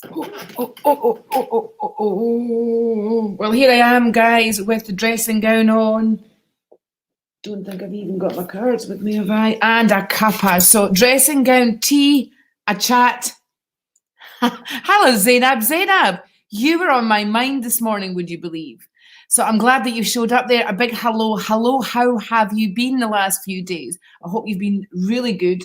Oh. Well, here I am, guys, with the dressing gown on. Don't think I've even got my cards with me, have I? And a cuppa. So, dressing gown, tea, a chat. Hello, Zainab. Zainab, you were on my mind this morning, would you believe? So I'm glad that you showed up there. A big hello. Hello, how have you been the last few days? I hope you've been really good.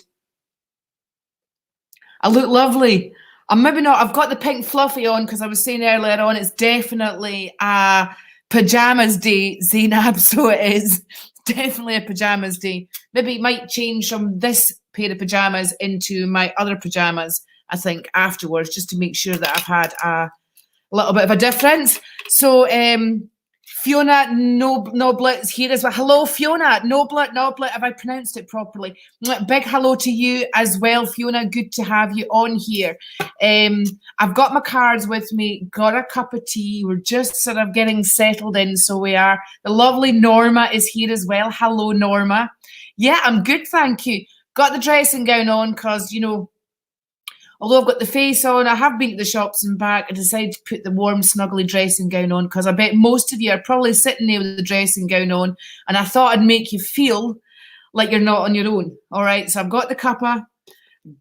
I look lovely. I'm maybe not, I've got the pink fluffy on because I was saying earlier on, it's definitely a pajamas day, Zainab, so it is. Definitely a pajamas day. Maybe it might change from this pair of pajamas into my other pajamas, I think, afterwards, just to make sure that I've had a little bit of a difference. So, Fiona Noblet is here as well. Hello, Fiona. Noblet, have I pronounced it properly? Big hello to you as well, Fiona. Good to have you on here. I've got my cards with me, got a cup of tea. We're just sort of getting settled in, so we are. The lovely Norma is here as well. Hello, Norma. Yeah, I'm good, thank you. Got the dressing gown on because, you know, although I've got the face on, I have been to the shops and back. I decided to put the warm, snuggly dressing gown on because I bet most of you are probably sitting there with the dressing gown on, and I thought I'd make you feel like you're not on your own. All right, so I've got the cuppa,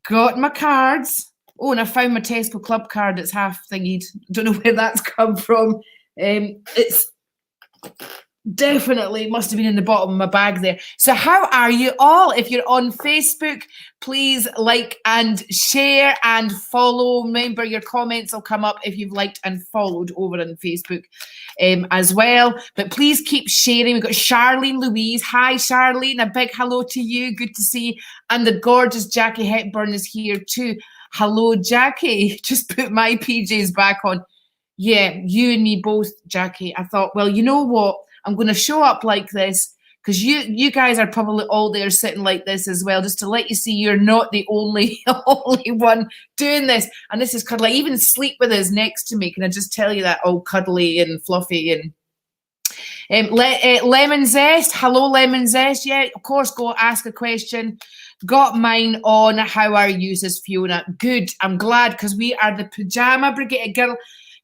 got my cards. Oh, and I found my Tesco Club card that's half thingied. Don't know where that's come from. It's definitely must have been in the bottom of my bag there. So how are you all? If you're on Facebook, please like and share and follow. Remember, your comments will come up if you've liked and followed over on Facebook as well. But please keep sharing. We've got Charlene Louise. Hi, Charlene. A big hello to you. Good to see you. And the gorgeous Jackie Hepburn is here too. Hello, Jackie. Just put my PJs back on. Yeah, you and me both, Jackie. I thought, well, you know what? I'm going to show up like this because you guys are probably all there sitting like this as well, just to let you see you're not the only one doing this. And this is cuddly. Even Sleep with us next to me. Can I just tell you that? All cuddly and fluffy and Lemon Zest. Hello, Lemon Zest. Yeah, of course, go ask a question. Got mine on. How are you, says Fiona? Good. I'm glad because we are the Pajama Brigade. Girl,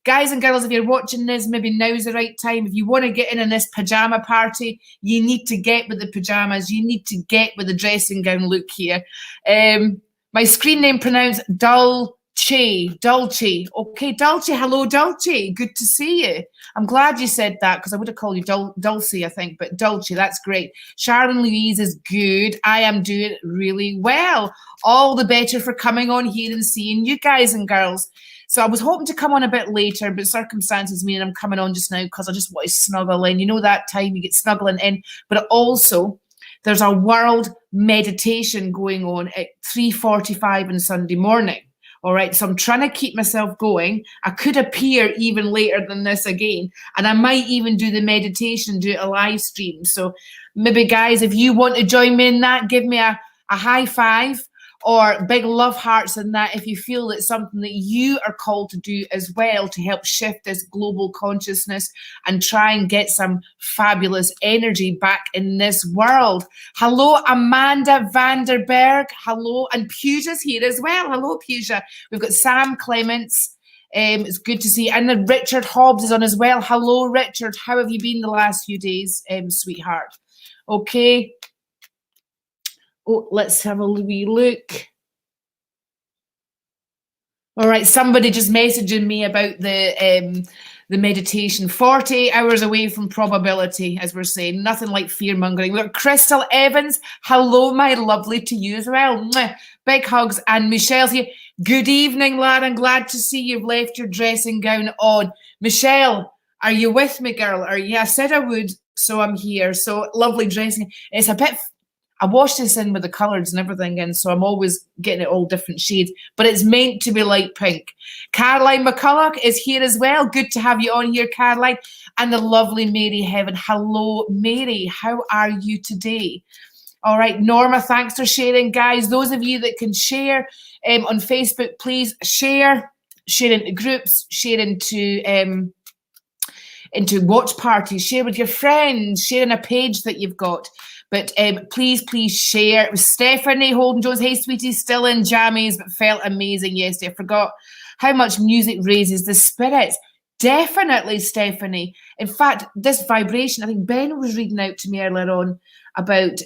guys and girls, if you're watching this, maybe now's the right time. If you want to get in this pajama party, you need to get with the pajamas. You need to get with the dressing gown look here. My screen name pronounced Dulce. Okay, Dulce. Hello, Dulce. Good to see you. I'm glad you said that because I would have called you Dulce, I think, but Dulce, that's great. Sharon Louise is good. I am doing really well. All the better for coming on here and seeing you guys and girls. So I was hoping to come on a bit later, but circumstances mean I'm coming on just now because I just want to snuggle in. You know that time you get snuggling in. But also, there's a world meditation going on at 3:45 on Sunday morning. All right, so I'm trying to keep myself going. I could appear even later than this again, and I might even do the meditation, do a live stream. So maybe, guys, if you want to join me in that, give me a high five or big love hearts in that if you feel it's something that you are called to do as well to help shift this global consciousness and try and get some fabulous energy back in this world. Hello, Amanda Vanderberg. Hello, and Puja's here as well. Hello, Puja. We've got Sam Clements. It's good to see you. And then Richard Hobbs is on as well. Hello, Richard. How have you been the last few days, sweetheart? Okay. Oh, let's have a wee look. All right, somebody just messaging me about the meditation. 48 hours away from probability, as we're saying. Nothing like fear-mongering. Look, Crystal Evans, hello, my lovely to you as well. Mwah. Big hugs. And Michelle's here. Good evening, Lara. I'm glad to see you've left your dressing gown on. Michelle, are you with me, girl? I said I would, so I'm here. So lovely dressing. It's a bit... I washed this in with the colours and everything, and so I'm always getting it all different shades, but it's meant to be light pink. Caroline McCulloch is here as well. Good to have you on here, Caroline. And the lovely Mary Heaven. Hello, Mary. How are you today? All right, Norma, thanks for sharing, guys. Those of you that can share on Facebook, please share into groups, share into watch parties, share with your friends, share in a page that you've got. But please share. It was Stephanie Holden Jones. Hey, sweetie, still in jammies, but felt amazing yesterday. I forgot how much music raises the spirits. Definitely, Stephanie. In fact, this vibration, I think Ben was reading out to me earlier on about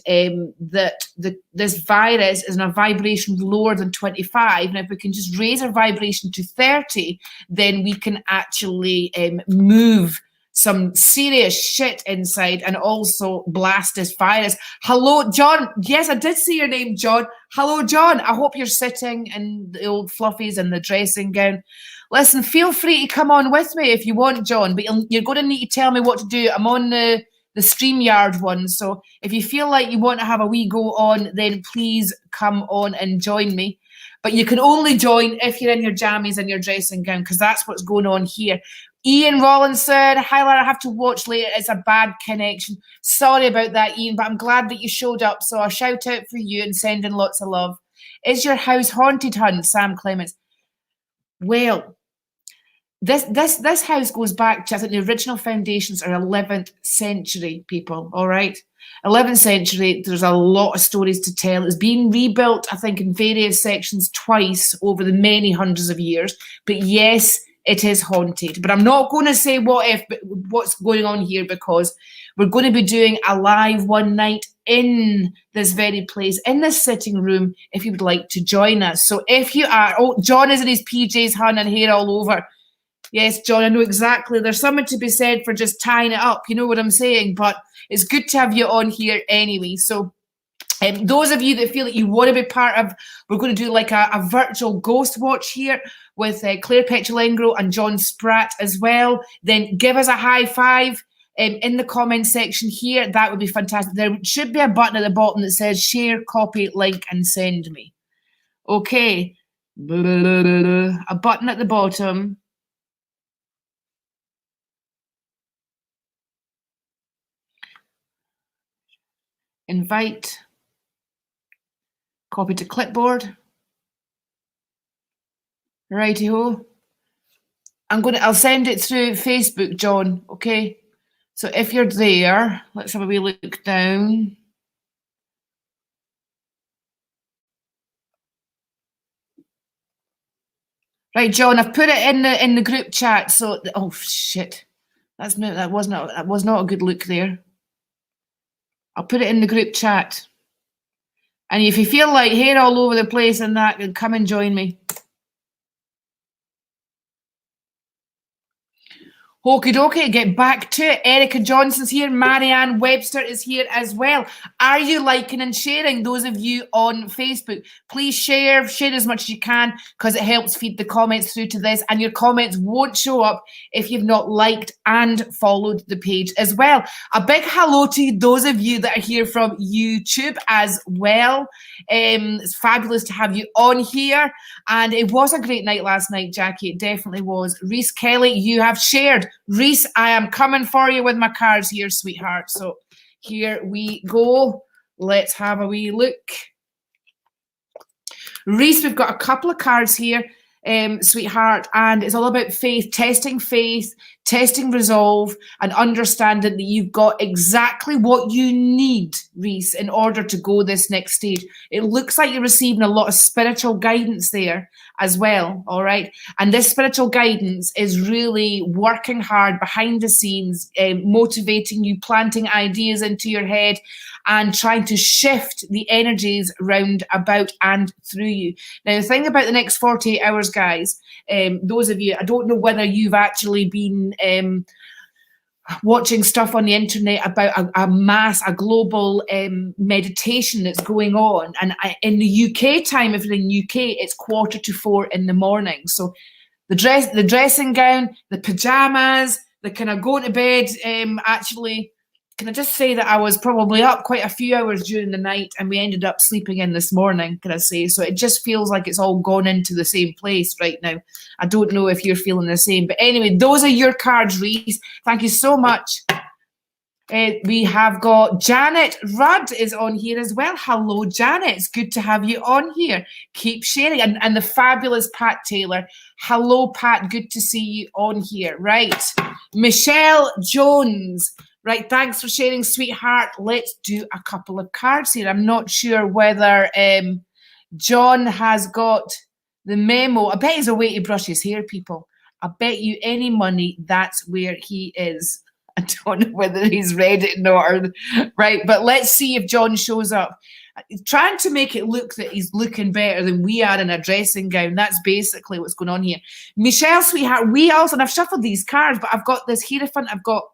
this virus is in a vibration lower than 25. And if we can just raise our vibration to 30, then we can actually move some serious shit inside and also blast this virus. Hello, John. Yes, I did see your name, John. Hello, John. I hope you're sitting in the old fluffies and the dressing gown. Listen, feel free to come on with me if you want, John, but you're going to need to tell me what to do. I'm on the StreamYard one, so if you feel like you want to have a wee go on, then please come on and join me. But you can only join if you're in your jammies and your dressing gown, because that's what's going on here. Ian Rollinson, hi Lara, I have to watch later. It's a bad connection. Sorry about that, Ian, but I'm glad that you showed up, so a shout out for you and sending lots of love. Is your house haunted, Hunt? Sam Clements. Well, this house goes back to, I think the original foundations are 11th century, people, all right? 11th century, there's a lot of stories to tell. It's been rebuilt, I think, in various sections twice over the many hundreds of years. But yes, it is haunted. But I'm not going to say what's going on here, because we're going to be doing a live one night in this very place, in this sitting room, if you would like to join us. So if you are, oh, John is in his PJs, hun, and hair all over. Yes, John, I know exactly. There's something to be said for just tying it up. You know what I'm saying? But it's good to have you on here anyway. So those of you that feel that you want to be part of, we're going to do like a virtual ghost watch here with Claire Petulengro and John Spratt as well. Then give us a high five in the comment section here. That would be fantastic. There should be a button at the bottom that says share, copy, like, and send me. Okay. A button at the bottom. Invite, copy to clipboard. Righty-ho. I'll send it through Facebook, John, okay? So if you're there, let's have a wee look down. Right, John, I've put it in the group chat. So oh shit. That was not a good look there. I'll put it in the group chat. And if you feel like hair all over the place and that, then come and join me. Okie dokie, get back to it. Erica Johnson's here. Marianne Webster is here as well. Are you liking and sharing, those of you on Facebook? Please share as much as you can, because it helps feed the comments through to this, and your comments won't show up if you've not liked and followed the page as well. A big hello to those of you that are here from YouTube as well. It's fabulous to have you on here, and it was a great night last night, Jackie. It definitely was. Reese Kelly, you have shared. Reese, I am coming for you with my cards here, sweetheart. So here we go. Let's have a wee look. Reese, we've got a couple of cards here, sweetheart, and it's all about faith, testing resolve, and understanding that you've got exactly what you need, Reese, in order to go this next stage. It looks like you're receiving a lot of spiritual guidance there as well, all right? And this spiritual guidance is really working hard behind the scenes, motivating you, planting ideas into your head, and trying to shift the energies round about and through you. Now, the thing about the next 48 hours, guys, those of you, I don't know whether you've actually been watching stuff on the internet about a global meditation that's going on. And in the UK time, if you're in the UK, it's 3:45 in the morning. So the dressing gown, the pajamas, the kind of going to bed, actually, can I just say that I was probably up quite a few hours during the night, and we ended up sleeping in this morning, can I say? So it just feels like it's all gone into the same place right now. I don't know if you're feeling the same. But anyway, those are your cards, Reese. Thank you so much. We have got Janet Rudd is on here as well. Hello, Janet. It's good to have you on here. Keep sharing. And the fabulous Pat Taylor. Hello, Pat. Good to see you on here. Right. Michelle Jones. Right, thanks for sharing, sweetheart. Let's do a couple of cards here. I'm not sure whether John has got The memo. I bet he's away to brush his hair, people. I bet you any money that's where he is. I don't know whether he's read it or not. Right, but let's see if John shows up. Trying to make it look that he's looking better than we are in a dressing gown. That's basically what's going on here. Michelle, sweetheart, we also, and I've shuffled these cards, but I've got this Hierophant, I've got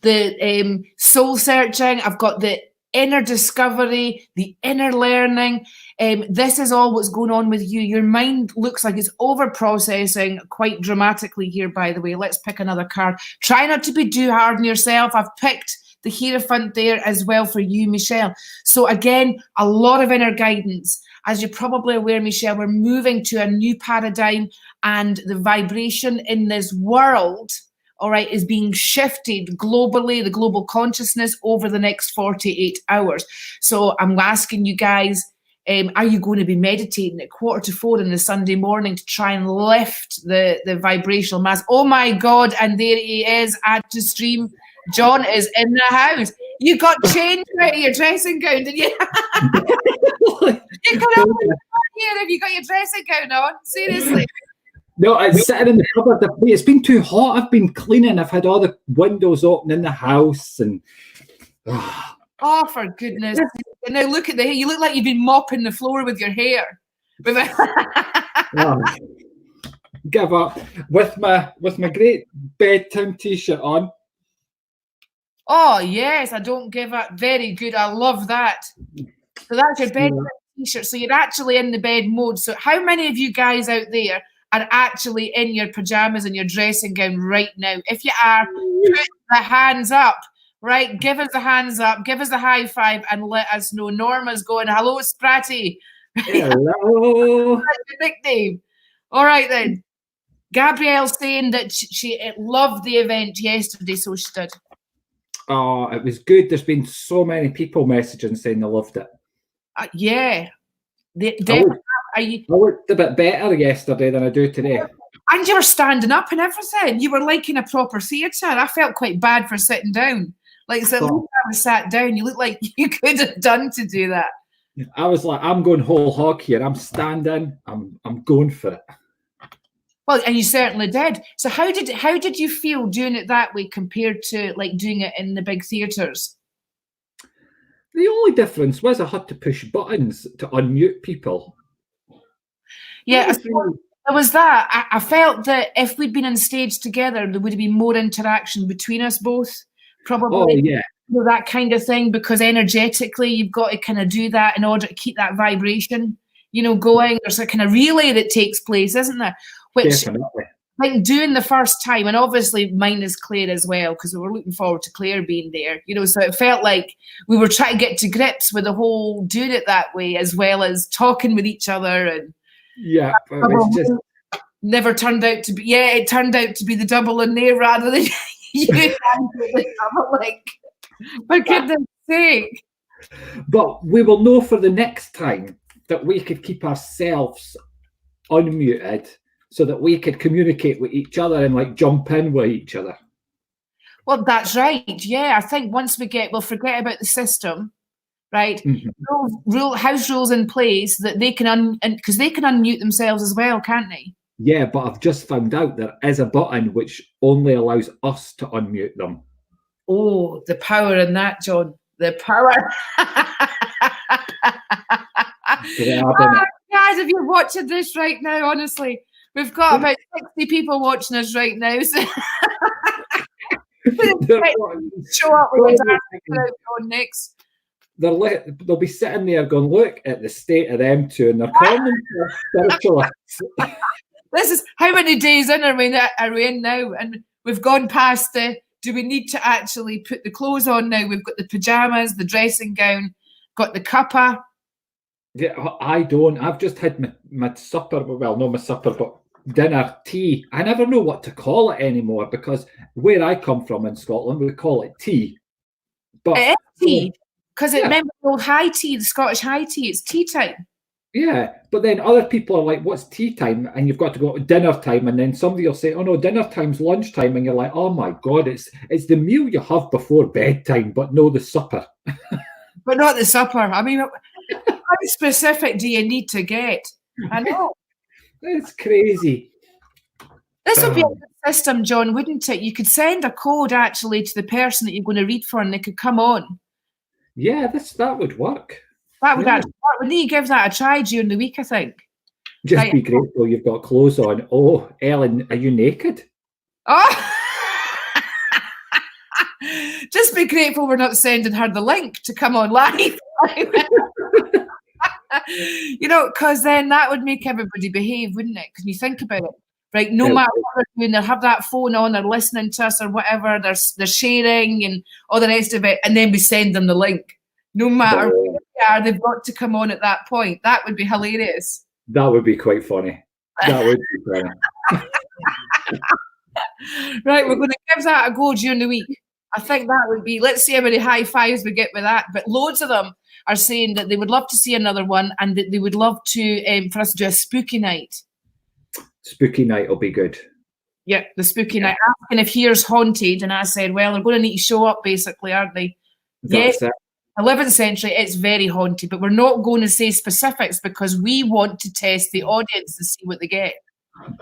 the soul searching, I've got the inner discovery, the inner learning. This is all what's going on with you. Your mind looks like it's over processing quite dramatically here, by the way. Let's pick another card. Try not to be too hard on yourself. I've picked the Hierophant there as well for you, Michelle. So again, a lot of inner guidance. As you're probably aware, Michelle, we're moving to a new paradigm, and the vibration in this world, all right, is being shifted globally, the global consciousness over the next 48 hours. So I'm asking you guys, are you going to be meditating at 3:45 on the Sunday morning to try and lift the vibrational mass? Oh my God, and there he is, add to stream. John is in the house. You got changed out of your dressing gown, didn't you? You could have here if you got your dressing gown on. Seriously. No, I'm sitting in the cupboard. It's been too hot. I've been cleaning. I've had all the windows open in the house, and oh, for goodness! And now look at the hair. You look like you've been mopping the floor with your hair. Give up with my great bedtime t-shirt on. Oh yes, I don't give up. Very good. I love that. So that's your bedtime t-shirt. So you're actually in the bed mode. So how many of you guys out there are actually in your pajamas and your dressing gown right now? If you are, put the hands up, right? Give us the hands up, give us a high five, and let us know. Norma's going, hello, Spratty. Hello. That's your nickname. All right then. Gabrielle's saying that she loved the event yesterday, so she did. Oh, it was good. There's been so many people messaging saying they loved it. Yeah. I looked a bit better yesterday than I do today. And you were standing up and everything. You were like in a proper theatre. I felt quite bad for sitting down. Like, so I was sat down. You look like you could have done to do that. I was like, I'm going whole hog here. I'm standing. I'm going for it. Well, and you certainly did. So how did you feel doing it that way compared to like doing it in the big theatres? The only difference was I had to push buttons to unmute people. Yeah, there was that. I felt that if we'd been on stage together, there would have been more interaction between us both. Probably. Oh, yeah. You know, that kind of thing, because energetically you've got to kind of do that in order to keep that vibration, you know, going. There's a kind of relay that takes place, isn't there? Which, definitely. like doing the first time, and obviously mine is Claire as well, because we were looking forward to Claire being there, you know, so it felt like we were trying to get to grips with the whole doing it that way, as well as talking with each other. And yeah, it's just never turned out to be, yeah, it turned out to be the double in there rather than you. Like, for goodness sake. But we will know for the next time that we could keep ourselves unmuted so that we could communicate with each other and like jump in with each other. Well, that's right. Yeah, I think once we'll forget about the system, right? Mm-hmm. House rules in place that they can because they can unmute themselves as well, can't they? Yeah, but I've just found out there is a button which only allows us to unmute them. Oh, the power in that, John. The power. Guys, if you're watching this right now, honestly, we've got about 60 people watching us right now. So show up with John next. They'll be sitting there going, look at the state of them two, and they're calling themselves spiritualists. This is how many days in are we in now? And we've gone past do we need to actually put the clothes on now? We've got the pajamas, the dressing gown, got the cuppa. Yeah, I don't. I've just had my supper. Well, not my supper, but dinner, tea. I never know what to call it anymore, because where I come from in Scotland, we call it tea. But it is tea, because remember the old high tea, the Scottish high tea. It's tea time. Yeah, but then other people are like, what's tea time? And you've got to go to dinner time, and then somebody will say, oh no, dinner time's lunchtime, and you're like, oh my God, it's the meal you have before bedtime, but no, the supper. But not the supper. I mean, how specific do you need to get? I know. It's crazy. This would be a good system, John, wouldn't it? You could send a code actually to the person that you're going to read for, and they could come on. Yeah, that would work. That would actually work. We need to give that a try during the week, I think. Just be grateful you've got clothes on. Oh, Ellen, are you naked? Oh! Just be grateful we're not sending her the link to come on live. You know, because then that would make everybody behave, wouldn't it? Because you think about it, right? No matter what they're doing, they'll have that phone on, they're listening to us or whatever, they're sharing and all the rest of it, and then we send them the link. No matter where they are, they've got to come on at that point. That would be hilarious. That would be quite funny. That would be funny. Right, we're going to give that a go during the week. I think that would be, let's see how many high fives we get with that. But loads of them are saying that they would love to see another one and that they would love to for us to do a spooky night. Spooky night will be good. Yeah, the spooky night. Asking if here's haunted, and I said, well, they're going to need to show up, basically, aren't they? Yes. 11th century, it's very haunted, but we're not going to say specifics because we want to test the audience to see what they get.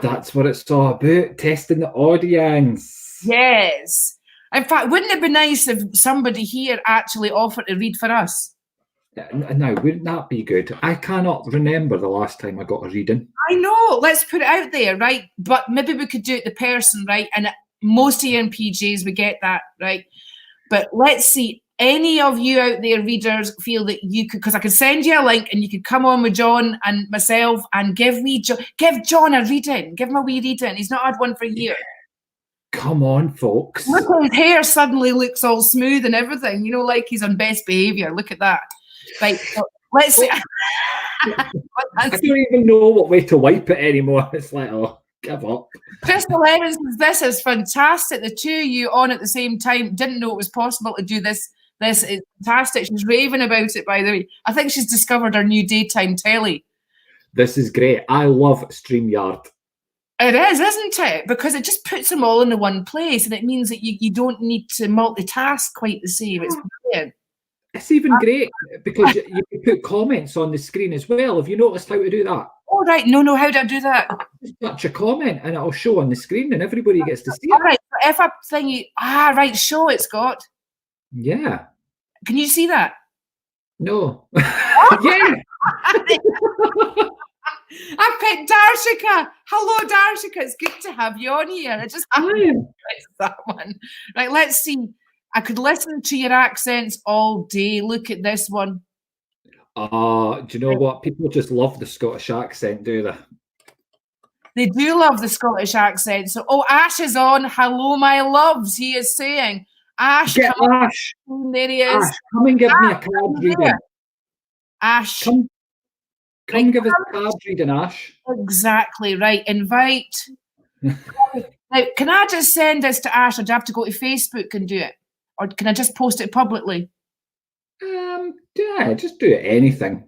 That's what it's all about, testing the audience. Yes. In fact, wouldn't it be nice if somebody here actually offered to read for us? Now, wouldn't that be good? I cannot remember the last time I got a reading. I know. Let's put it out there, right? But maybe we could do it the person, right? And most here in PJs, we get that, right? But let's see. Any of you out there, readers, feel that you could, because I could send you a link and you could come on with John and myself and give John a reading. Give him a wee reading. He's not had one for a year. Come on, folks. Look at his hair suddenly looks all smooth and everything. You know, like he's on best behaviour. Look at that. Right, so let's see. I don't even know what way to wipe it anymore. It's like, oh, give up. Crystal Evans says, this is fantastic. The two of you on at the same time. Didn't know it was possible to do this. This is fantastic. She's raving about it, by the way. I think she's discovered her new daytime telly. This is great. I love StreamYard. It is, isn't it? Because it just puts them all in the one place, and it means that you don't need to multitask quite the same. It's brilliant. It's even great because you can put comments on the screen as well. Have you noticed how to do that? Oh, right. No. How do I do that? Just touch a comment and it'll show on the screen and everybody gets to see it. All right. So if I think right, show it's got. Yeah. Can you see that? No. Yeah. I picked Darshika. Hello, Darshika. It's good to have you on here. I just that one. Right, let's see. I could listen to your accents all day. Look at this one. Do you know what? People just love the Scottish accent, do they? They do love the Scottish accent. So, Ash is on. Hello, my loves. He is saying, Ash, get Ash. There he is. Ash, come and give me a card reading. Ash. Come give us a card reading, Ash. Exactly, right. Invite. Now, can I just send this to Ash, or do I have to go to Facebook and do it? Or can I just post it publicly? Yeah, just do anything.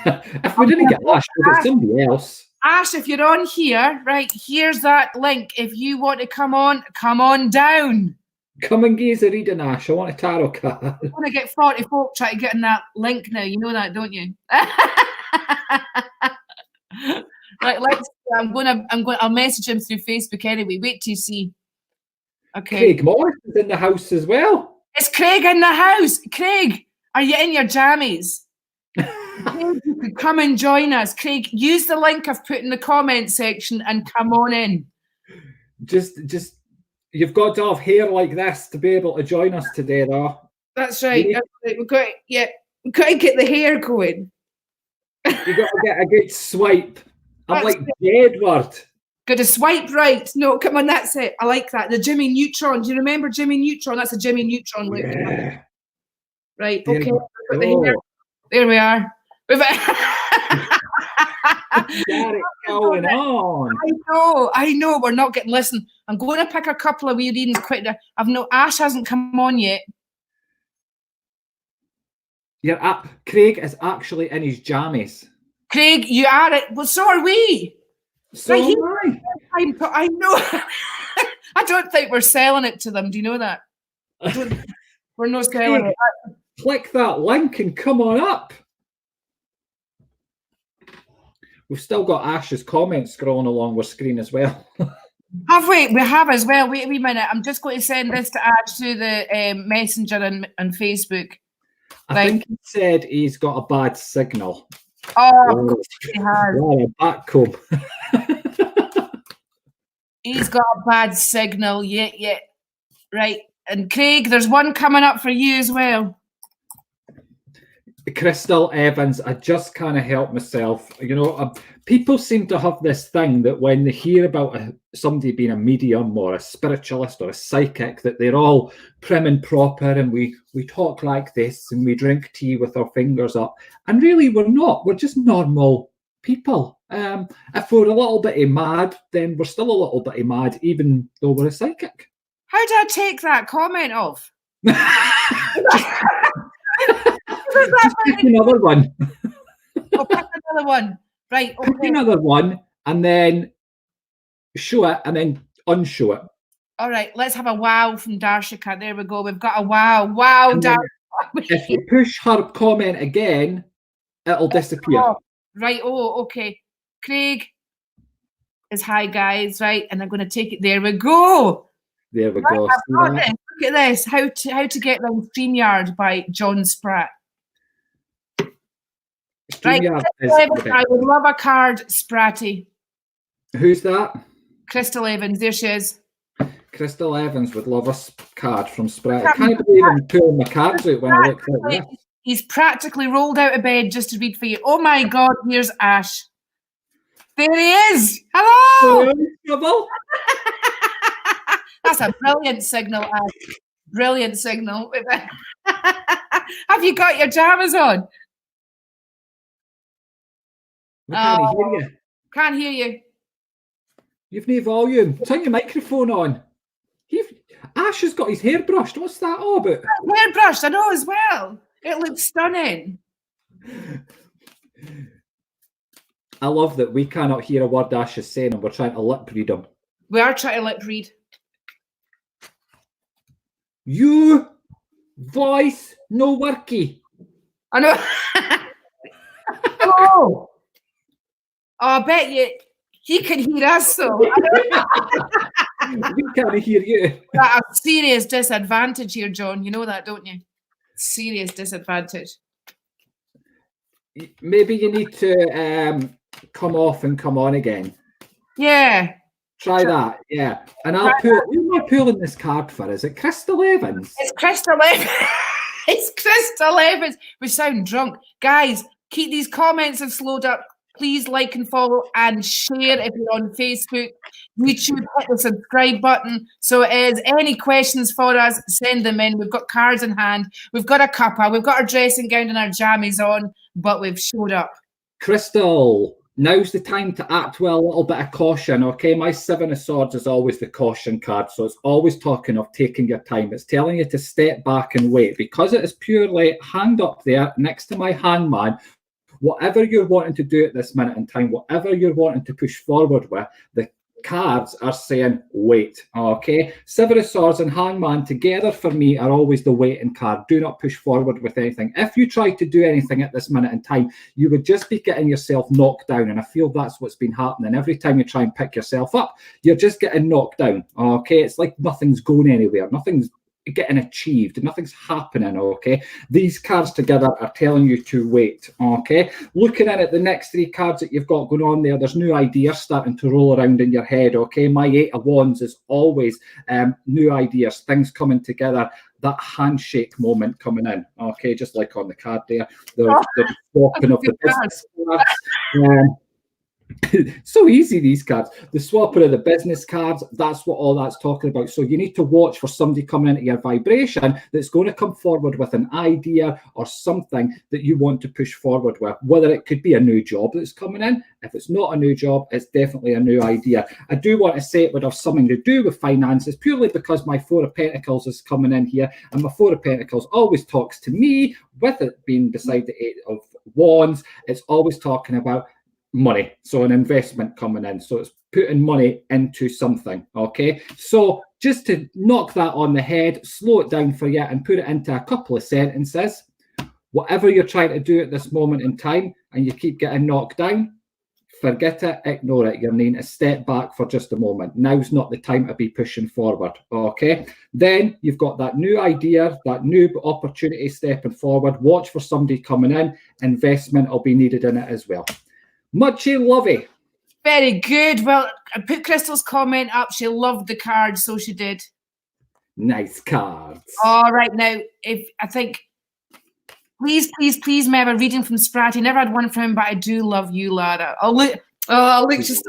If we didn't get Ash, we'll get somebody else. Ash, if you're on here, right, here's that link. If you want to come on down. Come and give us a reading, Ash. I want a tarot card. I want to get 40 folk trying to get in that link now. You know that, don't you? Right, I'll message him through Facebook anyway. Wait till you see. Okay. Craig Morris is in the house as well. Is Craig in the house? Craig, are you in your jammies? Craig, you could come and join us. Craig, use the link I've put in the comment section and come on in. Just you've got to have hair like this to be able to join us today, though. That's right. We've got to get the hair going. You've got to get a good swipe. I'm like Jedward. Got to swipe right. No, come on, that's it. I like that. The Jimmy Neutron. Do you remember Jimmy Neutron? That's a Jimmy Neutron look. Yeah. Right, okay. There we are. Going on. I know. We're not getting listened. I'm going to pick a couple of wee readings quick. Ash hasn't come on yet. Craig is actually in his jammies. Craig, you are it. Well, so are we. So am I. I know. I don't think we're selling it to them. Do you know that? We're not selling it. Click that link and come on up. We've still got Ash's comments scrolling along our screen as well. Have we? We have as well. Wait a wee minute. I'm just going to send this to Ash through the messenger and Facebook. I think he said he's got a bad signal. Oh, he has. Lara, back home. He's got a bad signal. Yeah. Right. And Craig, there's one coming up for you as well. Crystal Evans, I just can't help myself. You know, people seem to have this thing that when they hear about somebody being a medium or a spiritualist or a psychic, that they're all prim and proper and we talk like this and we drink tea with our fingers up. And really, we're not. We're just normal people. If we're a little bit mad, then we're still a little bit mad, even though we're a psychic. How do I take that comment off? Pick another one. I'll pick another one. Right. Okay. Pick another one and then show it and then unshow it. All right. Let's have a wow from Darshika. There we go. We've got a wow. Wow, Darshika. If you push her comment again, it'll disappear. Oh, right. Oh, okay. Craig is hi, guys. Right. And I'm going to take it. There we go. There we go. Look at this. How to get around StreamYard by John Spratt. Right. I would love a card, Spratty. Who's that? Crystal Evans. There she is. Crystal Evans would love a card from Spratty. I can't believe I'm pulling my cards out when I look at this. He's practically rolled out of bed just to read for you. Oh my God, here's Ash. There he is. Hello. Hello. That's a brilliant signal, Ash. Brilliant signal. Have you got your jammers on? We can't hear you. Can't hear you. You've no volume. Turn your microphone on. Ash has got his hair brushed. What's that all about? Hair brushed, I know as well. It looks stunning. I love that we cannot hear a word Ash is saying and we're trying to lip read him. We are trying to lip read. You voice no worky. I know. Oh, I bet you he can hear us, so we can't hear you. At a serious disadvantage here, John. You know that, don't you? Serious disadvantage. Maybe you need to come off and come on again. Yeah. Try that, yeah. And I'll pull. Who am I pulling this card for? Is it Crystal Evans? It's Crystal Evans. It's Crystal Evans. We sound drunk. Guys, keep these comments and slowed up. Please like and follow and share if you're on Facebook, YouTube, hit the subscribe button. So it is. Any questions for us, send them in. We've got cards in hand. We've got a cuppa. We've got our dressing gown and our jammies on, but we've showed up. Crystal, now's the time to act with a little bit of caution, okay? My Seven of Swords is always the caution card, so it's always talking of taking your time. It's telling you to step back and wait. Because it is purely hand up there next to my hangman, whatever you're wanting to do at this minute in time, whatever you're wanting to push forward with, the cards are saying wait, okay? Seven of Swords and Hangman together for me are always the waiting card. Do not push forward with anything. If you try to do anything at this minute in time, you would just be getting yourself knocked down, and I feel that's what's been happening. Every time you try and pick yourself up, you're just getting knocked down, okay? It's like nothing's going anywhere. Nothing's getting achieved. Nothing's happening, okay? These cards together are telling you to wait, okay? Looking at the next three cards that you've got going on there, there's new ideas starting to roll around in your head, okay? My Eight of Wands is always new ideas, things coming together, that handshake moment coming in, okay? Just like on the card there, the swapping of the business cards. So easy, these cards. The swapper of the business cards, that's what all that's talking about. So you need to watch for somebody coming into your vibration that's going to come forward with an idea or something that you want to push forward with, whether it could be a new job that's coming in. If it's not a new job, it's definitely a new idea. I do want to say it would have something to do with finances, purely because my Four of Pentacles is coming in here, and my Four of Pentacles always talks to me, with it being beside the Eight of Wands. It's always talking about money, so an investment coming in, so it's putting money into something, okay? So just to knock that on the head, slow it down for you and put it into a couple of sentences. Whatever you're trying to do at this moment in time and you keep getting knocked down, forget it, ignore it. You're needing to step back for just a moment. Now's not the time to be pushing forward, okay? Then you've got that new idea, that new opportunity stepping forward. Watch for somebody coming in. Investment will be needed in it as well. Muchy lovey. Very good. Well, I put Crystal's comment up. She loved the card, so she did. Nice cards. All right, now, if I think, please, may I have a reading from Spratty? Never had one from him, but I do love you, Lara. I'll look just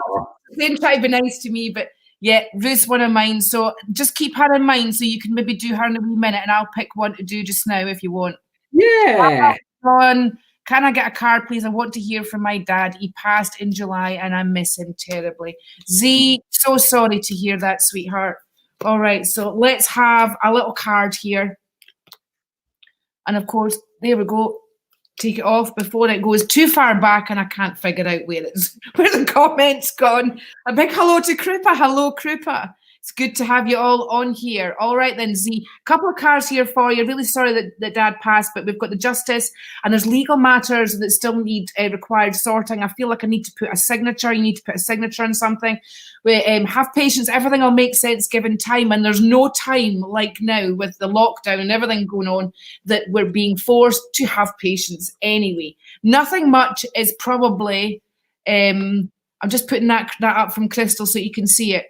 then try to be nice to me, but yeah, Ruth's one of mine. So just keep her in mind, so you can maybe do her in a wee minute, and I'll pick one to do just now if you want. Yeah. John, can I get a card, please? I want to hear from my dad. He passed in July, and I miss him terribly. Z, so sorry to hear that, sweetheart. All right, so let's have a little card here. And of course, there we go. Take it off before it goes too far back and I can't figure out where the comment's gone. A big hello to Krupa. Hello, Krupa. It's good to have you all on here. All right then, Z. A couple of cards here for you. Really sorry that Dad passed, but we've got the justice and there's legal matters that still need required sorting. I feel like I need to put a signature. You need to put a signature on something. We have patience. Everything will make sense given time, and there's no time like now with the lockdown and everything going on that we're being forced to have patience anyway. Nothing much is probably. I'm just putting that up from Crystal so you can see it.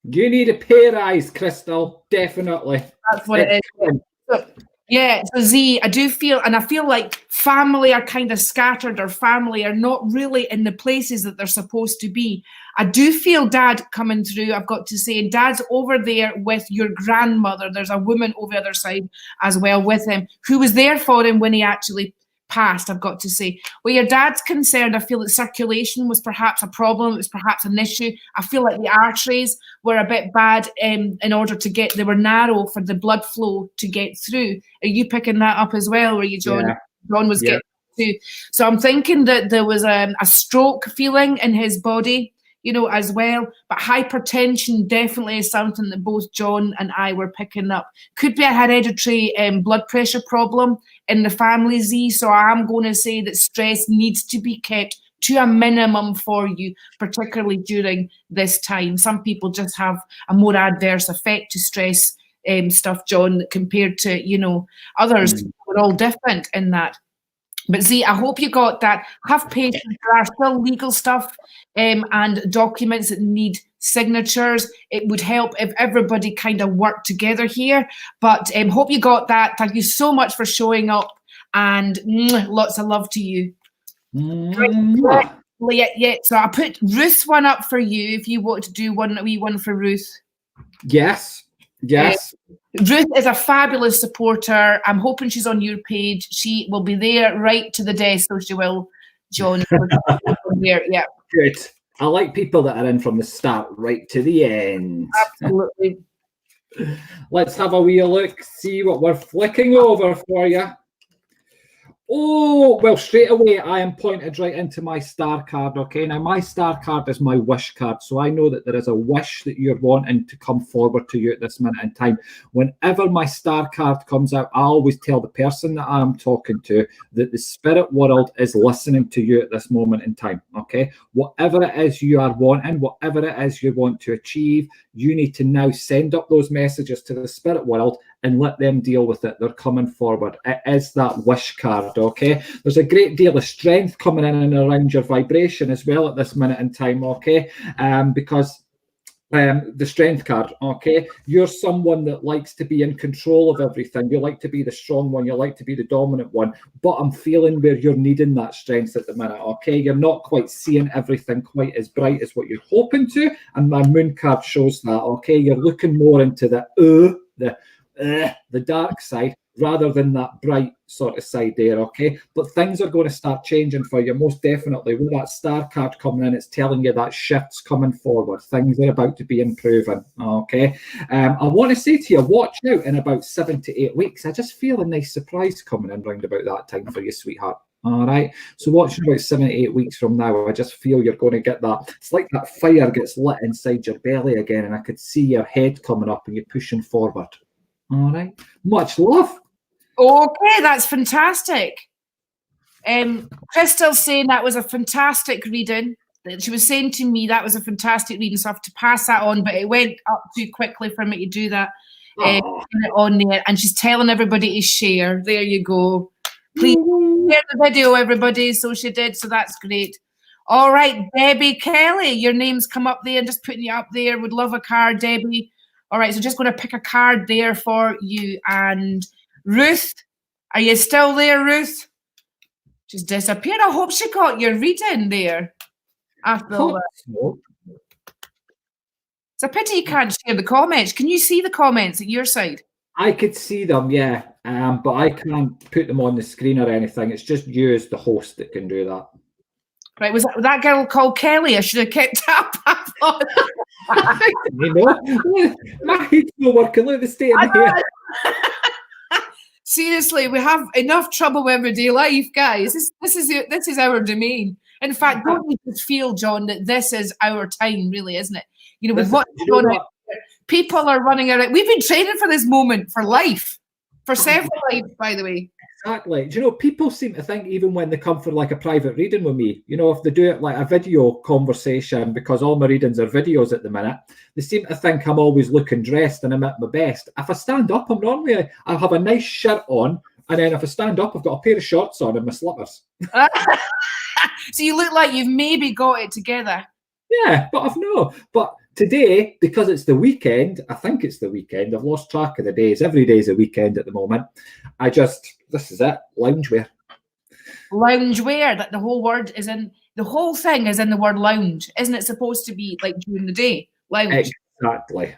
You need a pay rise, Crystal. Definitely. That's what it is. So, yeah, so Z, I feel like family are kind of scattered, or family are not really in the places that they're supposed to be. I do feel Dad coming through, I've got to say. And Dad's over there with your grandmother. There's a woman over the other side as well with him who was there for him when he actually passed, I've got to say. Where your dad's concerned, I feel that circulation was perhaps a problem. It was perhaps an issue. I feel like the arteries were a bit bad in order to get, they were narrow for the blood flow to get through. Are you picking that up as well, were you, John? Yeah. John was getting through. So I'm thinking that there was a stroke feeling in his body, you know, as well. But hypertension definitely is something that both John and I were picking up. Could be a hereditary blood pressure problem in the family, Z. So I'm going to say that stress needs to be kept to a minimum for you, particularly during this time. Some people just have a more adverse effect to stress stuff, John, compared to, you know, others. We're all different in that. But Z, I hope you got that. Have patience. There are still legal stuff and documents that need signatures. It would help if everybody kind of worked together here. But hope you got that. Thank you so much for showing up, and lots of love to you. Yeah. So I put Ruth's one up for you if you want to do a wee one for Ruth. Yes. Ruth is a fabulous supporter. I'm hoping she's on your page. She will be there right to the death, so she will, John. Here, yeah. Good. I like people that are in from the start right to the end. Absolutely. Let's have a wee look, see what we're flicking over for you. Oh, well, straight away, I am pointed right into my star card, okay? Now, my star card is my wish card, so I know that there is a wish that you're wanting to come forward to you at this minute in time. Whenever my star card comes out, I always tell the person that I'm talking to that the spirit world is listening to you at this moment in time, okay? Whatever it is you are wanting, whatever it is you want to achieve, you need to now send up those messages to the spirit world and let them deal with it. They're coming forward. It is that wish card, okay? There's a great deal of strength coming in and around your vibration as well at this minute in time, okay? Because the strength card, okay? You're someone that likes to be in control of everything. You like to be the strong one. You like to be the dominant one. But I'm feeling where you're needing that strength at the minute, okay? You're not quite seeing everything quite as bright as what you're hoping to. And my moon card shows that, okay? You're looking more into the dark side rather than that bright sort of side there, okay? But things are going to start changing for you, most definitely. With that star card coming in, it's telling you that shift's coming forward. Things are about to be improving, okay? I want to say to you, watch out in about 7 to 8 weeks. I just feel a nice surprise coming in round about that time for you, sweetheart. All right, so watching about 7 to 8 weeks from now, I just feel you're going to get that. It's like that fire gets lit inside your belly again, and I could see your head coming up and you're pushing forward. All right. Much love. Okay, that's fantastic. Crystal's saying that was a fantastic reading. She was saying to me that was a fantastic reading, so I have to pass that on, but it went up too quickly for me to do that. Get it on there, and she's telling everybody to share. There you go. Please share the video, everybody. So she did, so that's great. All right, Debbie Kelly, your name's come up there, just putting you up there. Would love a card, Debbie. All right, so just going to pick a card there for you. And Ruth, are you still there, Ruth? She's disappeared. I hope she got your reading there. After all that. It's a pity you can't share the comments. Can you see the comments at your side? I could see them, yeah, but I can't put them on the screen or anything. It's just you as the host that can do that. Right, was that girl called Kelly? I should have kept up. I thought. You know, my head's not working. Look at the state of my hair. Seriously, we have enough trouble with everyday life, guys. This is our domain. In fact, don't you just feel, John, that this is our time, really, isn't it? You know, with what's going on, people are running around. We've been training for this moment for life, for several lives, by the way. Exactly. Do you know, people seem to think even when they come for like a private reading with me, you know, if they do it like a video conversation, because all my readings are videos at the minute, they seem to think I'm always looking dressed and I'm at my best. If I stand up, I'm normally, I have a nice shirt on, and then if I stand up, I've got a pair of shorts on and my slippers. So you look like you've maybe got it together. Yeah, but I've no. But today, because it's the weekend, I think it's the weekend. I've lost track of the days. Every day is a weekend at the moment. This is it, loungewear. Loungewear, that the whole thing is in the word lounge. Isn't it supposed to be like during the day? Lounge. Exactly.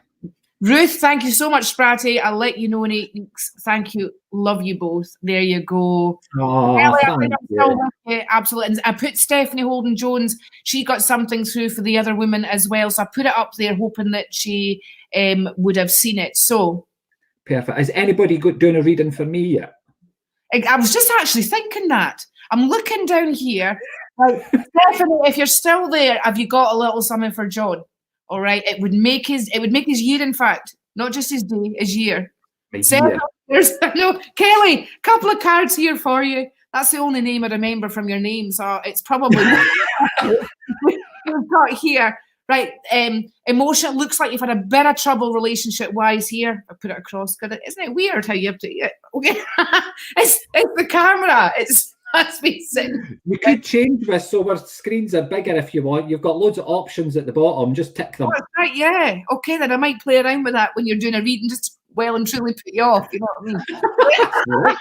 Ruth, thank you so much, Spratty. I'll let you know in 8 weeks. Thank you. Love you both. There you go. Oh, absolutely. And I put Stephanie Holden Jones. She got something through for the other women as well. So I put it up there hoping that she would have seen it. So perfect. Is anybody doing a reading for me yet? I was just actually thinking that. I'm looking down here. Like, Stephanie, if you're still there, have you got a little something for John? All right, it would make his year, in fact, not just his day, his year. Kelly, couple of cards here for you. That's the only name I remember from your name, so it's probably we've got here. Right, emotion. Looks like you've had a bit of trouble relationship-wise here. I put it across. Isn't it weird how you have to? Yeah, okay. it's the camera. It's. You could change this so our screens are bigger if you want. You've got loads of options at the bottom. Just tick them. Oh, right, yeah. Okay, then I might play around with that when you're doing a reading, just well and truly put you off. You know what I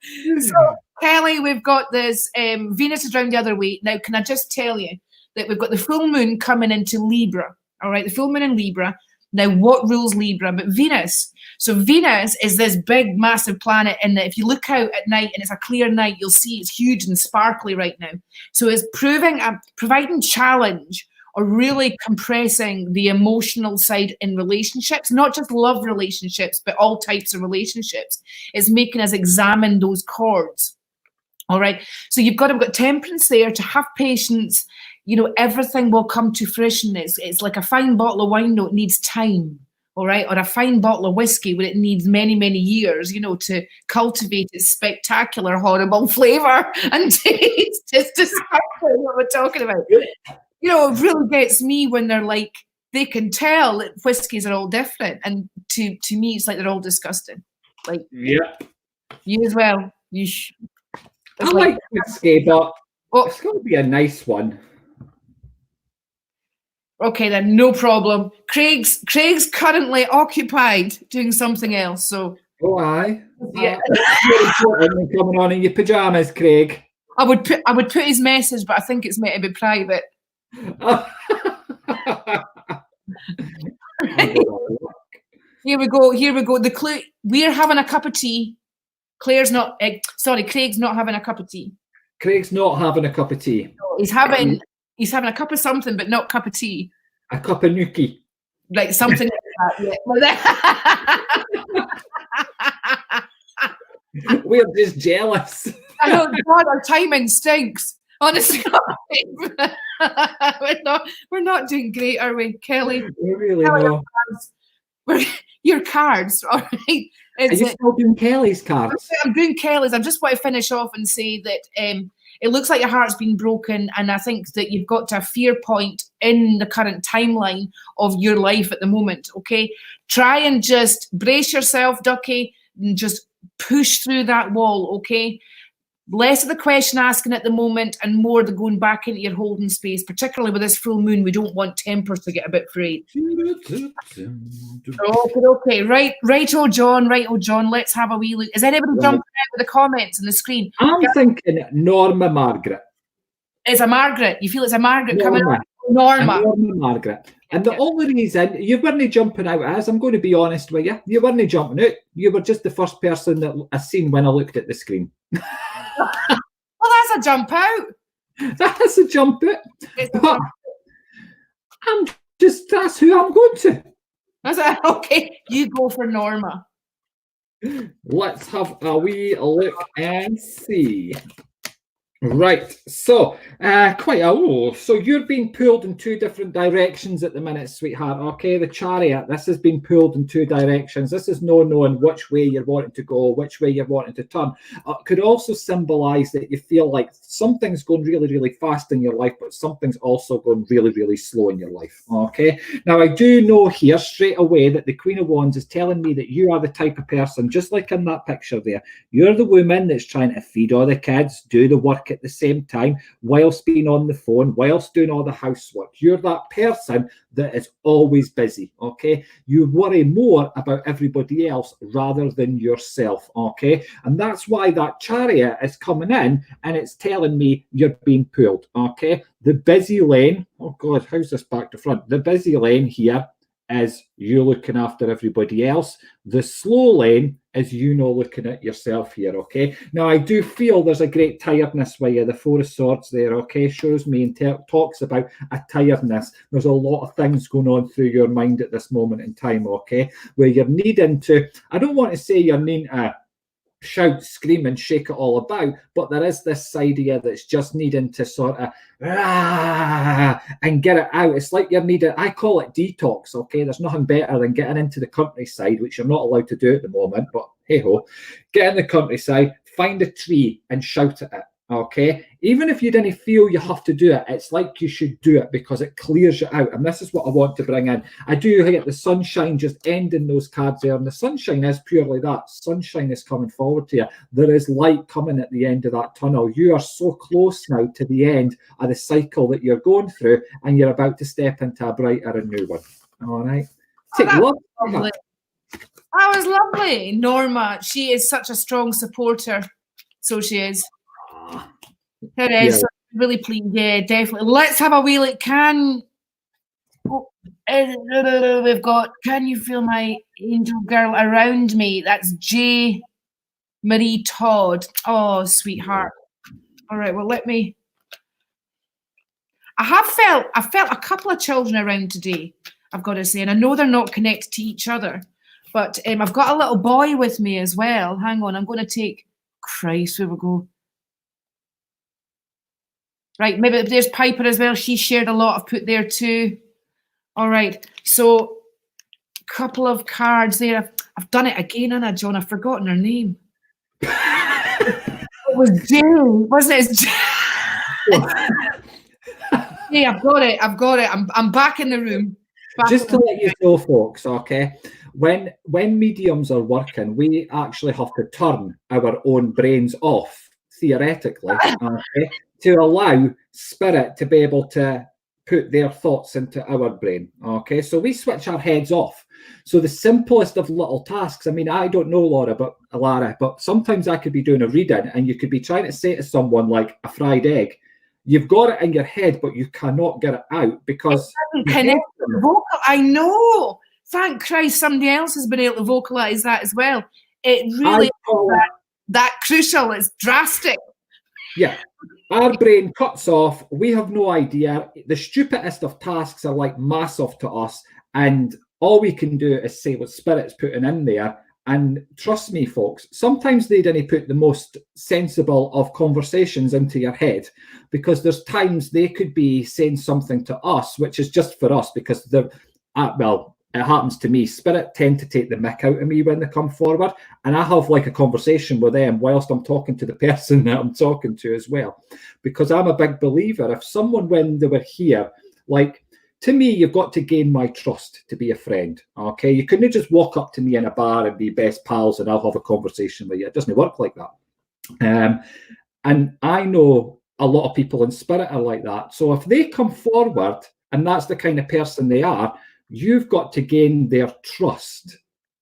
mean? So, Kelly, we've got this. Venus is round the other way. Now, can I just tell you that we've got the full moon coming into Libra? All right, the full moon in Libra. Now, what rules Libra? But Venus. So Venus is this big, massive planet, and if you look out at night and it's a clear night, you'll see it's huge and sparkly right now. So it's providing challenge or really compressing the emotional side in relationships, not just love relationships, but all types of relationships. It's making us examine those chords. All right. So we've got temperance there, to have patience. You know, everything will come to fruition. It's like a fine bottle of wine, though, it needs time, all right? Or a fine bottle of whiskey where it needs many, many years, you know, to cultivate its spectacular, horrible flavour and taste. It's disgusting what we're talking about. You know, it really gets me when they're like, they can tell that whiskies are all different. And to me, it's like they're all disgusting. Like, yeah. You as well. I like whiskey, but it's got to be a nice one. Okay, then, no problem. Craig's currently occupied doing something else, so. Oh, aye. Yeah. Coming on in your pajamas, Craig. I would put his message, but I think it's meant to be private. Here we go. The clue. We're having a cup of tea. Craig's not having a cup of tea. Craig's not having a cup of tea. No, he's having a cup of something, but not a cup of tea. A cup of nookie. Like something like that. Yeah. We're just jealous. I know, God, our timing stinks. Honestly, we're not doing great, are we, Kelly? We really know. Your cards, all right? Are you still doing Kelly's cards? I'm doing Kelly's. I just want to finish off and say that it looks like your heart's been broken, and I think that you've got to a fear point in the current timeline of your life at the moment, okay? Try and just brace yourself, Ducky, and just push through that wall, okay? Less of the question asking at the moment and more the going back into your holding space, particularly with this full moon. We don't want tempers to get a bit frayed. Okay. Right, John, let's have a wee look. Is anybody jumping out with the comments on the screen? I'm thinking Norma Margaret. It's a Margaret. You feel it's a Margaret coming out? Norma Margaret. And the only reason you weren't jumping out, as I'm going to be honest with you weren't jumping out. You were just the first person that I seen when I looked at the screen. Well, that's a jump out. That's a jump out. That's who I'm going to. That's it. Okay, you go for Norma. Let's have a wee look and see. Right, so so you're being pulled in two different directions at the minute, sweetheart. Okay, the chariot, this has been pulled in two directions. This is no knowing which way you're wanting to go, which way you're wanting to turn. Could also symbolize that you feel like something's going really, really fast in your life, but something's also going really, really slow in your life. Okay, now I do know here straight away that the Queen of Wands is telling me that you are the type of person, just like in that picture there, you're the woman that's trying to feed all the kids, do the work at the same time, whilst being on the phone, whilst doing all the housework. You're that person that is always busy, okay? You worry more about everybody else rather than yourself, okay? And that's why that chariot is coming in and it's telling me you're being pulled, okay? The busy lane, oh God, how's this back to front? The busy lane here is you looking after everybody else. The slow lane is you not looking at yourself here, okay? Now, I do feel there's a great tiredness with you. The Four of Swords there, okay, shows me and talks about a tiredness. There's a lot of things going on through your mind at this moment in time, okay, where you're needing to, I don't want to say you're needing to shout, scream and shake it all about, but there is this side of you that's just needing to sort of and get it out. It's like you're needing, I call it detox, okay? There's nothing better than getting into the countryside, which you're not allowed to do at the moment, but hey ho, get in the countryside, find a tree and shout at it, okay? Even if you didn't feel you have to do it, it's like you should do it because it clears you out. And this is what I want to bring in. I do get the sunshine just ending those cards there. And the sunshine is purely that. Sunshine is coming forward to you. There is light coming at the end of that tunnel. You are so close now to the end of the cycle that you're going through, and you're about to step into a brighter and new one. All right. That was lovely. Norma, she is such a strong supporter. So she is. It is. Yeah. Really pleased. Yeah, definitely. Let's have a wee look. We've got, can you feel my angel girl around me? That's J. Marie Todd. Oh, sweetheart. All right, well, let me. I felt a couple of children around today, I've got to say, and I know they're not connected to each other, but I've got a little boy with me as well. Hang on, I'm going to take, Christ, where we go. Right, maybe there's Piper as well. She shared a lot. I've put there too. All right, so a couple of cards there. I've done it again, Anna John. I've forgotten her name. It was Jill, wasn't it? Hey, I've got it. I'm back in the room. Just to let you know, folks, okay, when mediums are working, we actually have to turn our own brains off, theoretically, okay, to allow spirit to be able to put their thoughts into our brain, okay? So we switch our heads off. So the simplest of little tasks, I mean, I don't know, Lara, but sometimes I could be doing a reading and you could be trying to say to someone like a fried egg, you've got it in your head, but you cannot get it out because... I know. Thank Christ somebody else has been able to vocalize that as well. It really is that crucial. It's drastic. Yeah. Our brain cuts off. We have no idea. The stupidest of tasks are like massive to us. And all we can do is say what spirit's putting in there. And trust me, folks, sometimes they didn't put the most sensible of conversations into your head because there's times they could be saying something to us, which is just for us because they're, well, it happens to me. Spirit tend to take the mick out of me when they come forward, and I have like a conversation with them whilst I'm talking to the person that I'm talking to as well, because I'm a big believer. If someone, when they were here, like, to me, you've got to gain my trust to be a friend. Okay, you couldn't just walk up to me in a bar and be best pals and I'll have a conversation with you. It doesn't work like that. And I know a lot of people in Spirit are like that. So if they come forward and that's the kind of person they are, you've got to gain their trust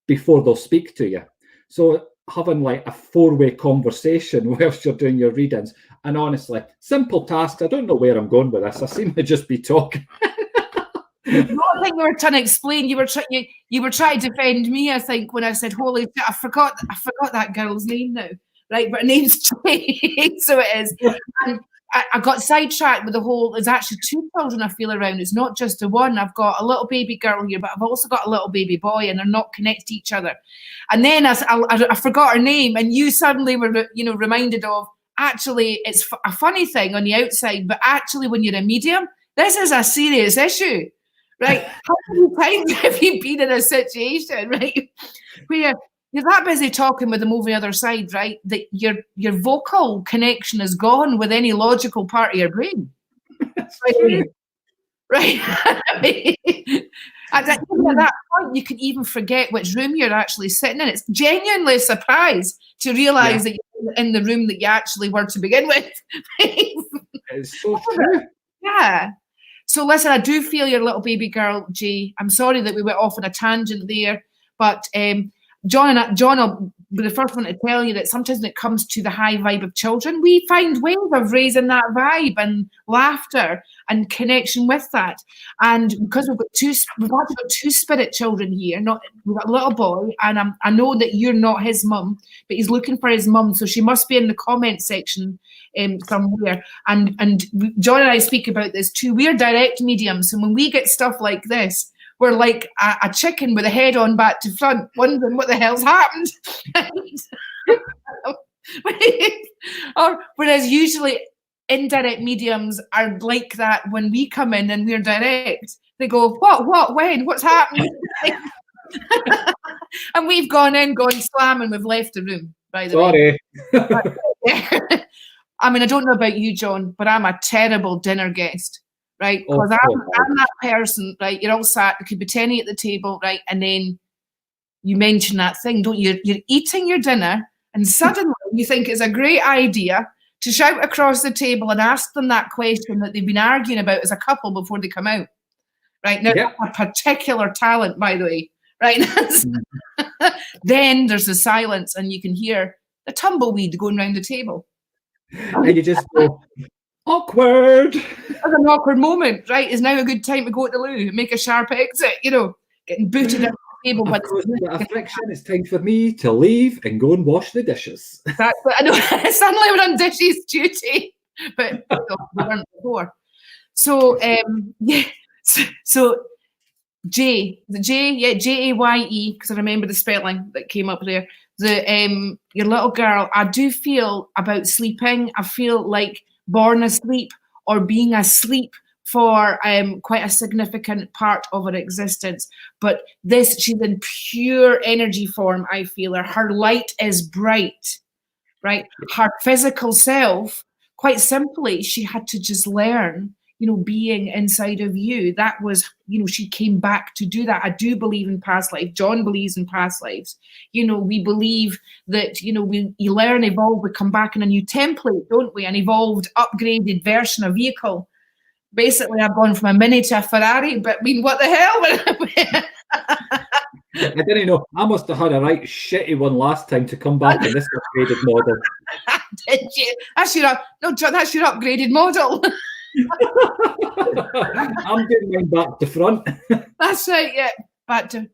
before they'll speak to you. So having like a 4-way conversation whilst you're doing your readings, and honestly, simple task. I don't know where I'm going with this. I seem to just be talking. I think you were trying to explain. You were trying to defend me, I think, when I said, "Holy shit, I forgot that girl's name now." Right, but her name's Jane, so it is. And I got sidetracked with the whole. There's actually 2 children I feel around. It's not just the one. I've got a little baby girl here, but I've also got a little baby boy, and they're not connected to each other. And then I forgot her name, and you suddenly were, reminded of. Actually, it's a funny thing on the outside, but actually, when you're a medium, this is a serious issue. Right? How many times have you been in a situation, right, where you're that busy talking with them over the other side, right, that your vocal connection is gone with any logical part of your brain? Right? At that point, you can even forget which room you're actually sitting in. It's genuinely a surprise to realise that you're in the room that you actually were to begin with. It's so true. Yeah. So listen, I do feel your little baby girl, Jay. I'm sorry that we went off on a tangent there, but John will be the first one to tell you that sometimes when it comes to the high vibe of children, we find ways of raising that vibe and laughter and connection with that. And because we've actually got 2 spirit children here. We've got a little boy, and I know that you're not his mum, but he's looking for his mum, so she must be in the comment section somewhere. And John and I speak about this too. We're direct mediums, and when we get stuff like this, we're like a chicken with a head on back to front, wondering what the hell's happened. Whereas usually indirect mediums are like that when we come in and we're direct. They go, what, when, what's happening? And we've gone slamming, we've left the room, by the way. Sorry. I mean, I don't know about you, John, but I'm a terrible dinner guest. Right, because I'm that person, right? You're all sat, there could be 10 at the table, right? And then you mention that thing, don't you? You're eating your dinner, and suddenly you think it's a great idea to shout across the table and ask them that question that they've been arguing about as a couple before they come out. Right? Now, that's a particular talent, by the way. Right? Then there's the silence, and you can hear the tumbleweed going around the table. And you just go, awkward. That's an awkward moment, right? Is now a good time to go to the loo and make a sharp exit, getting booted at the table. It's time for me to leave and go and wash the dishes. I know. Suddenly we're on dishes duty, but we weren't before. So, so Jay, Jaye, because I remember the spelling that came up there. Your little girl, I do feel about sleeping. I feel like born asleep or being asleep for quite a significant part of her existence. But she's in pure energy form, I feel her. Her light is bright, right? Her physical self, quite simply, she had to just learn, being inside of you. That was, she came back to do that. I do believe in past life. John believes in past lives. We believe that, you learn, evolve, we come back in a new template, don't we? An evolved, upgraded version of vehicle. Basically, I've gone from a Mini to a Ferrari, but I mean, what the hell? I didn't know. I must have had a right shitty one last time to come back in this upgraded model. Did you? That's your upgraded model. I'm getting mine back to front. That's right, yeah. Back to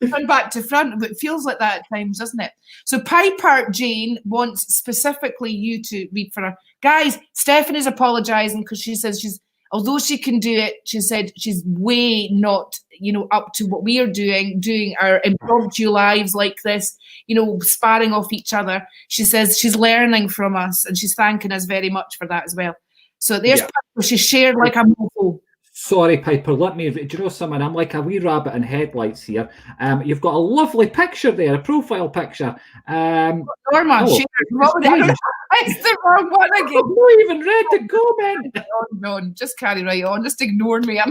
front. But it feels like that at times, doesn't it? So Piper Jane wants specifically you to read for her. Guys, Stephanie's apologising because she says although she can do it, she said she's way not, up to what we are doing our impromptu lives like this, sparring off each other. She says she's learning from us and she's thanking us very much for that as well. So there's Piper, she shared like a mofo. Sorry, Piper, let me... Do you know something? I'm like a wee rabbit in headlights here. You've got a lovely picture there, a profile picture. Norma, share. It's the wrong one again. I'm not even ready to go, man. No, just carry right on. Just ignore me.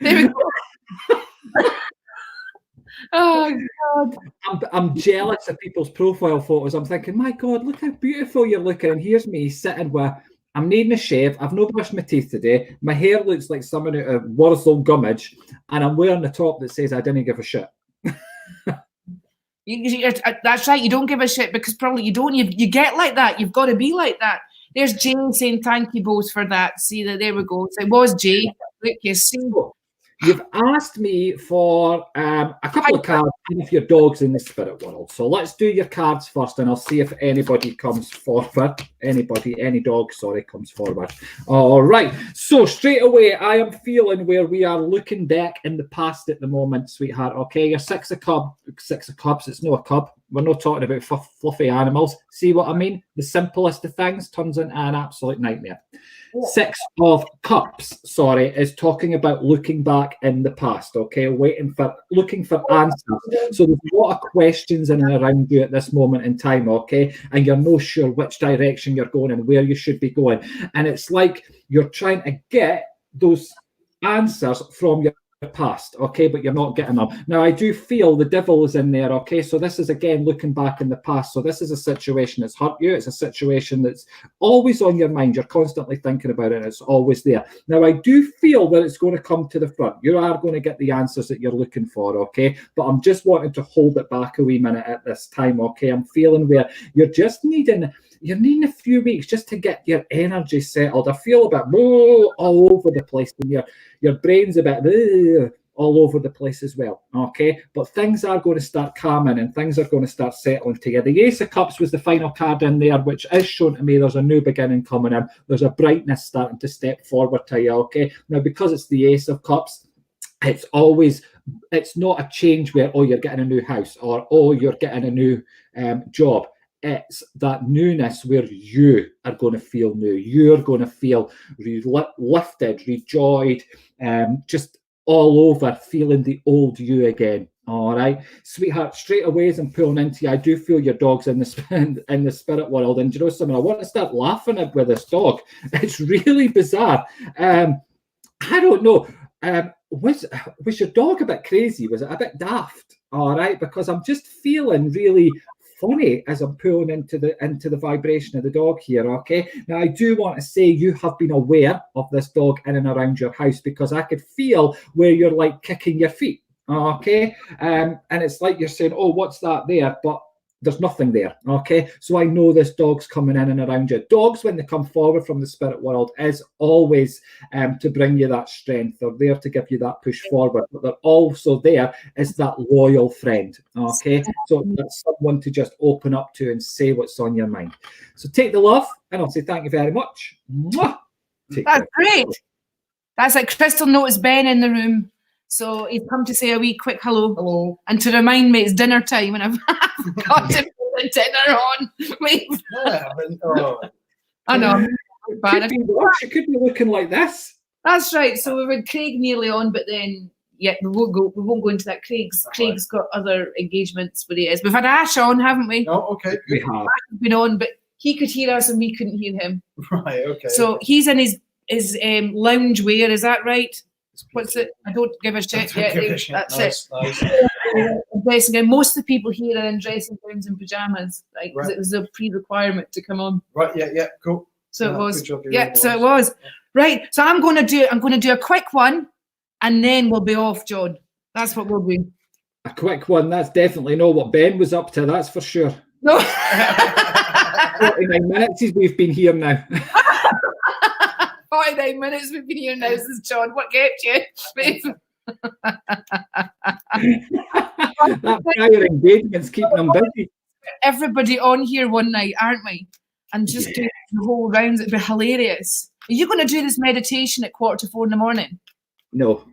There we go. Oh, God. I'm jealous of people's profile photos. I'm thinking, my God, look how beautiful you're looking. And here's me sitting with... I'm needing a shave. I've not brushed my teeth today. My hair looks like someone out of Warsaw Gummidge, and I'm wearing a top that says I didn't give a shit. That's right. You don't give a shit because probably you don't. You get like that. You've got to be like that. There's Jay saying thank you both for that. See that? There we go. So it was Jay. Look, you see. You've asked me for a couple of cards if your dog's in the spirit world. So let's do your cards first, and I'll see if anybody comes forward. Any dog, sorry, comes forward. All right. So straight away, I am feeling where we are looking back in the past at the moment, sweetheart. Okay, your six of cups. It's not a cub. We're not talking about fluffy animals. See what I mean? The simplest of things turns into an absolute nightmare. Six of Cups, sorry, is talking about looking back in the past, okay? Looking for answers. So there's a lot of questions in and around you at this moment in time, okay? And you're not sure which direction you're going and where you should be going. And it's like you're trying to get those answers from your past, okay, but you're not getting them. Now, I do feel the devil is in there, okay? So this is, again, looking back in the past. So this is a situation that's hurt you. It's a situation that's always on your mind. You're constantly thinking about it, and it's always there. Now, I do feel that it's going to come to the front. You are going to get the answers that you're looking for, okay? But I'm just wanting to hold it back a wee minute at this time, okay? I'm feeling where you're just needing a few weeks just to get your energy settled. I feel a bit all over the place, and your brain's a bit all over the place as well, okay? But things are going to start calming and things are going to start settling to you. The Ace of Cups was the final card in there, which is shown to me there's a new beginning coming in. There's a brightness starting to step forward to you, okay? Now, because it's the Ace of Cups, it's not a change where, oh, you're getting a new house or, oh, you're getting a new job. It's that newness where you are going to feel new. You're going to feel lifted, rejoiced, just all over, feeling the old you again. All right, sweetheart, straight away as I'm pulling into you, I do feel your dog's in the spirit world. And you know something? I want to start laughing with this dog. It's really bizarre. I don't know. Was your dog a bit crazy? Was it a bit daft? All right, because I'm just feeling really funny as I'm pulling into the vibration of the dog here, okay? Now, I do want to say you have been aware of this dog in and around your house because I could feel where you're like kicking your feet, okay? And it's like you're saying, oh, what's that there? But there's nothing there, okay? So I know this dog's coming in and around you. Dogs, when they come forward from the spirit world, is always to bring you that strength. They're there to give you that push forward, but they're also there as that loyal friend, okay? So that's someone to just open up to and say what's on your mind. So take the love, and I'll say thank you very much. That's great. That's like Crystal noticed Ben in the room. So he's come to say a wee quick hello. Hello. And to remind me it's dinner time and I've got to put the dinner on. I know. She could be looking like this. That's right. So we've had Craig nearly on, but then we won't go into that. Craig's got other engagements where he is. We've had Ash on, haven't we? Oh, okay. We have. Ash has been on, but he could hear us and we couldn't hear him. Right, okay. So he's in his lounge wear, is that right? What's it? I don't give a shit yet. That's nice, it. Nice. Dressing gown. Most of the people here are in dressing gowns and pajamas, like because it was a pre-requirement to come on. Right. Yeah. Cool. So it was. Yeah. So it was. Right. So I'm going to do a quick one, and then we'll be off, John. That's what we'll do. A quick one. That's definitely not what Ben was up to. That's for sure. No. 49 minutes we've been here now. 49 minutes we've been here now, says John. What kept you? That prior engagement's keeping them busy. Everybody on here one night, aren't we? And just do the whole rounds. It'd be hilarious. Are you going to do this meditation at 3:45 in the morning? No.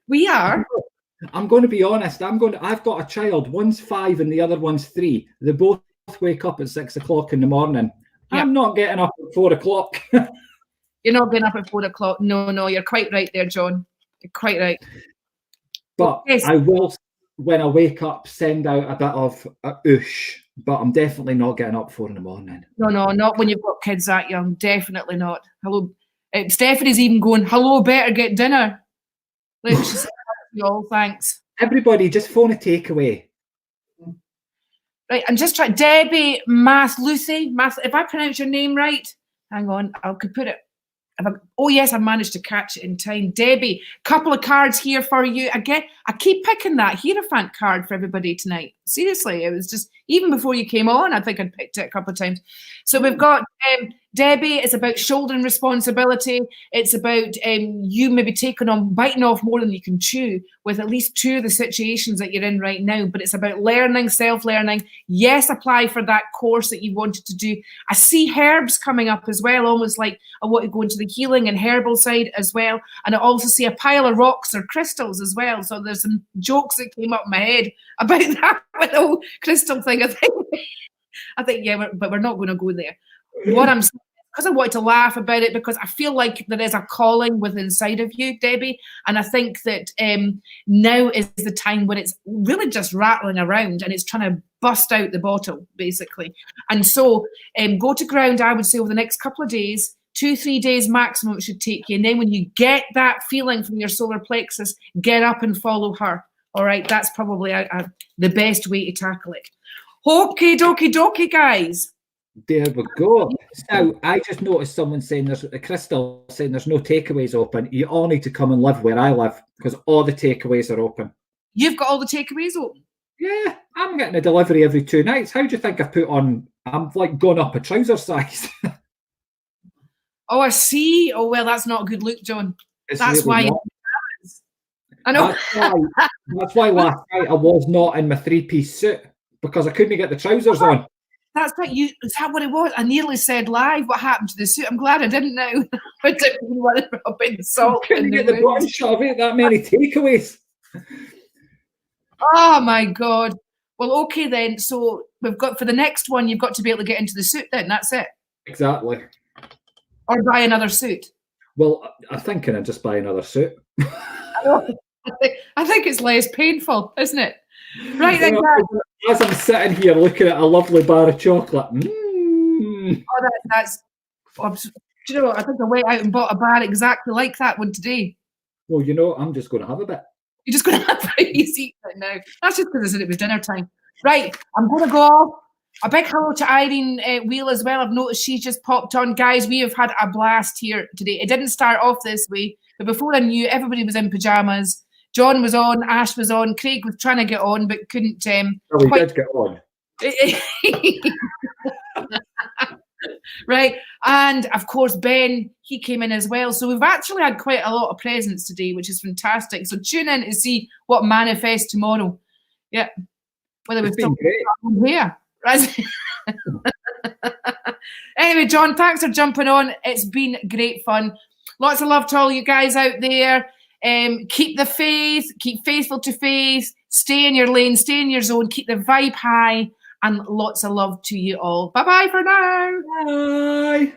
We are. I'm going to be honest. I've got a child. One's 5 and the other one's 3. They both wake up at 6 o'clock in the morning. I'm not getting up at 4 o'clock. You're not getting up at 4 o'clock. No, you're quite right there, John. You're quite right. But yes. I will, when I wake up, send out a bit of a oosh. But I'm definitely not getting up 4 in the morning. No, not when you've got kids that young. Definitely not. Hello. Stephanie's even going, hello, better get dinner. Like, she said, y'all, thanks. Everybody, just phone a takeaway. Right, I'm just trying. Debbie Lucy, if I pronounce your name right, hang on, I could put it. Oh yes, I managed to catch it in time. Debbie, couple of cards here for you. Again, I keep picking that Hierophant card for everybody tonight. Seriously, it was just, even before you came on, I think I'd picked it a couple of times. So we've got Debbie. It's about shouldering responsibility. It's about you maybe biting off more than you can chew with at least 2 of the situations that you're in right now. But it's about learning, self-learning. Yes, apply for that course that you wanted to do. I see herbs coming up as well, almost like I want to go into the healing and herbal side as well. And I also see a pile of rocks or crystals as well. So there's some jokes that came up in my head about that with the whole crystal thing. I think, yeah, but we're not going to go there. What I'm saying, because I wanted to laugh about it, because I feel like there is a calling within inside of you, Debbie, and I think that now is the time when it's really just rattling around and it's trying to bust out the bottle, basically. And so go to ground, I would say, over the next couple of days, 2-3 days maximum it should take you. And then when you get that feeling from your solar plexus, get up and follow her. All right, that's probably the best way to tackle it. Okie dokie, guys. There we go. So I just noticed someone saying Crystal saying there's no takeaways open. You all need to come and live where I live because all the takeaways are open. You've got all the takeaways open? Yeah, I'm getting a delivery every 2 nights. How do you think I've put on? I'm like gone up a trouser size. Oh, I see. Oh, well, that's not a good look, John. That's really why. I know. That's why last night I was not in my 3-piece suit because I couldn't get the trousers on. That's what is that what it was? I nearly said live. What happened to the suit? I'm glad I didn't know. I didn't want to rub in salt. Couldn't get the bottom shot of it. That many takeaways. Oh my God. Well, okay then. So we've got, for the next one, you've got to be able to get into the suit then. That's it. Exactly. Or buy another suit. Well, I'm thinking I'd just buy another suit. I think it's less painful, isn't it? Right then, guys. As I'm sitting here looking at a lovely bar of chocolate. Oh, that's. Do you know what? I think I went out and bought a bar exactly like that one today. Well, you know, I'm just going to have a bit. You're just going to have a easy right now. That's just because I said it was dinner time. Right, I'm going to go. A big hello to Irene Wheel as well. I've noticed she's just popped on. Guys, we have had a blast here today. It didn't start off this way, but before I knew, everybody was in pajamas. John was on, Ash was on, Craig was trying to get on, but couldn't. Well, he did get on. Right, and of course Ben, he came in as well. So we've actually had quite a lot of presents today, which is fantastic. So tune in to see what manifests tomorrow. Yeah, whether we've still here. Right. Anyway, John, thanks for jumping on. It's been great fun. Lots of love to all you guys out there. Keep the faith, keep faithful to faith, stay in your lane, stay in your zone, keep the vibe high, and lots of love to you all. Bye-bye for now. Bye.